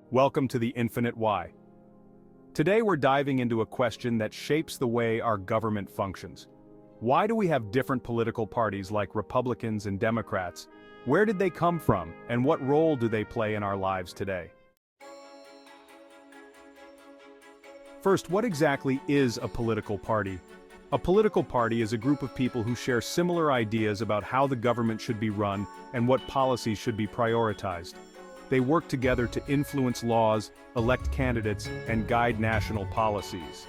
Welcome to the Infinite Why. Today we're diving into a question that shapes the way our government functions. Why do we have different political parties like Republicans and Democrats? Where did they come from, and what role do they play in our lives today? First, what exactly is a political party? A political party is a group of people who share similar ideas about how the government should be run and what policies should be prioritized. They work together to influence laws, elect candidates, and guide national policies.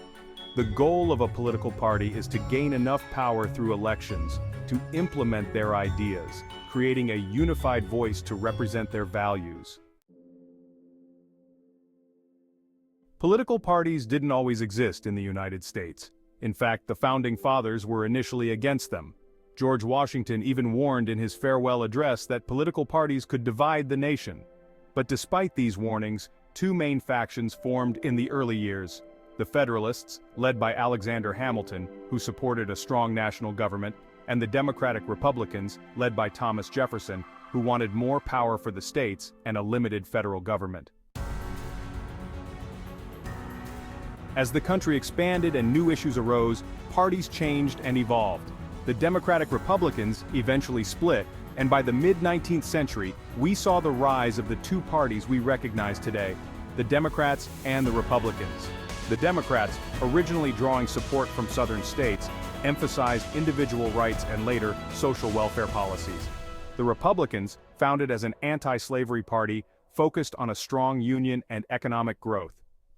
The goal of a political party is to gain enough power through elections to implement their ideas, creating a unified voice to represent their values. Political parties didn't always exist in the United States. In fact, the Founding Fathers were initially against them. George Washington even warned in his farewell address that political parties could divide the nation. But despite these warnings, two main factions formed in the early years: the Federalists, led by Alexander Hamilton, who supported a strong national government, and the Democratic-Republicans, led by Thomas Jefferson, who wanted more power for the states and a limited federal government. As the country expanded and new issues arose, parties changed and evolved. The Democratic-Republicans eventually split, and by the mid-19th century, we saw the rise of the two parties we recognize today, the Democrats and the Republicans. The Democrats, originally drawing support from southern states, emphasized individual rights and later, social welfare policies. The Republicans, founded as an anti-slavery party, focused on a strong union and economic growth.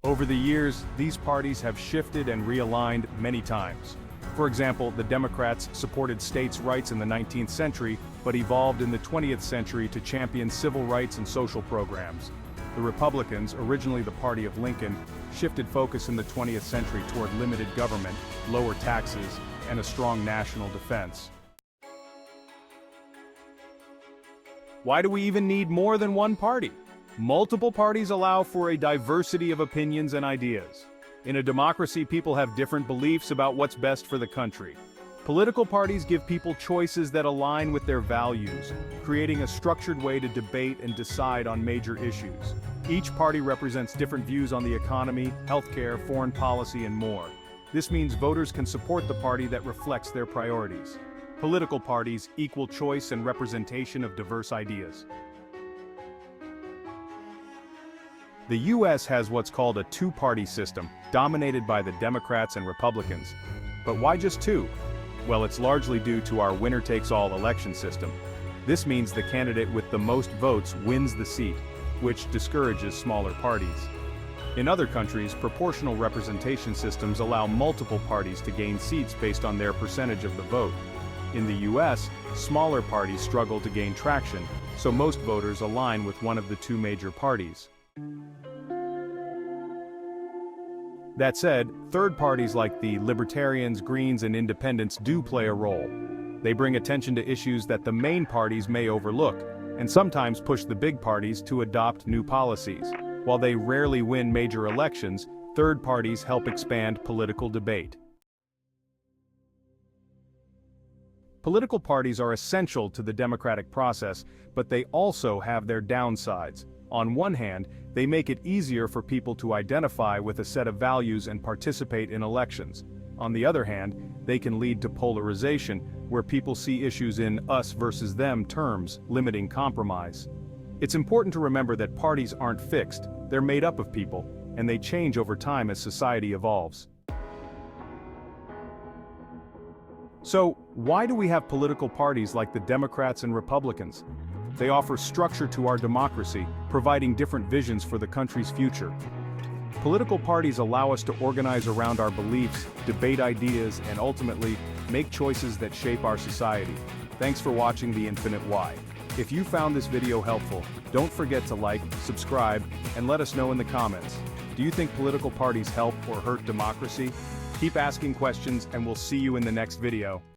Over the years, these parties have shifted and realigned many times. For example, the Democrats supported states' rights in the 19th century, but evolved in the 20th century to champion civil rights and social programs. The Republicans, originally the party of Lincoln, shifted focus in the 20th century toward limited government, lower taxes, and a strong national defense. Why do we even need more than one party? Multiple parties allow for a diversity of opinions and ideas. In a democracy, people have different beliefs about what's best for the country. Political parties give people choices that align with their values, creating a structured way to debate and decide on major issues. Each party represents different views on the economy, healthcare, foreign policy, and more. This means voters can support the party that reflects their priorities. Political parties equal choice and representation of diverse ideas. The U.S. has what's called a two-party system, dominated by the Democrats and Republicans. But why just two? Well, it's largely due to our winner-takes-all election system. This means the candidate with the most votes wins the seat, which discourages smaller parties. In other countries, proportional representation systems allow multiple parties to gain seats based on their percentage of the vote. In the U.S., smaller parties struggle to gain traction, so most voters align with one of the two major parties. That said, third parties like the Libertarians, Greens, and Independents do play a role. They bring attention to issues that the main parties may overlook, and sometimes push the big parties to adopt new policies. While they rarely win major elections, third parties help expand political debate. Political parties are essential to the democratic process, but they also have their downsides. On one hand, they make it easier for people to identify with a set of values and participate in elections. On the other hand, they can lead to polarization, where people see issues in us versus them terms, limiting compromise. It's important to remember that parties aren't fixed, they're made up of people, and they change over time as society evolves. So, why do we have political parties like the Democrats and Republicans? They offer structure to our democracy, providing different visions for the country's future. Political parties allow us to organize around our beliefs, debate ideas, and ultimately, make choices that shape our society. Thanks for watching The Infinite Why. If you found this video helpful, don't forget to like, subscribe, and let us know in the comments. Do you think political parties help or hurt democracy? Keep asking questions, and we'll see you in the next video.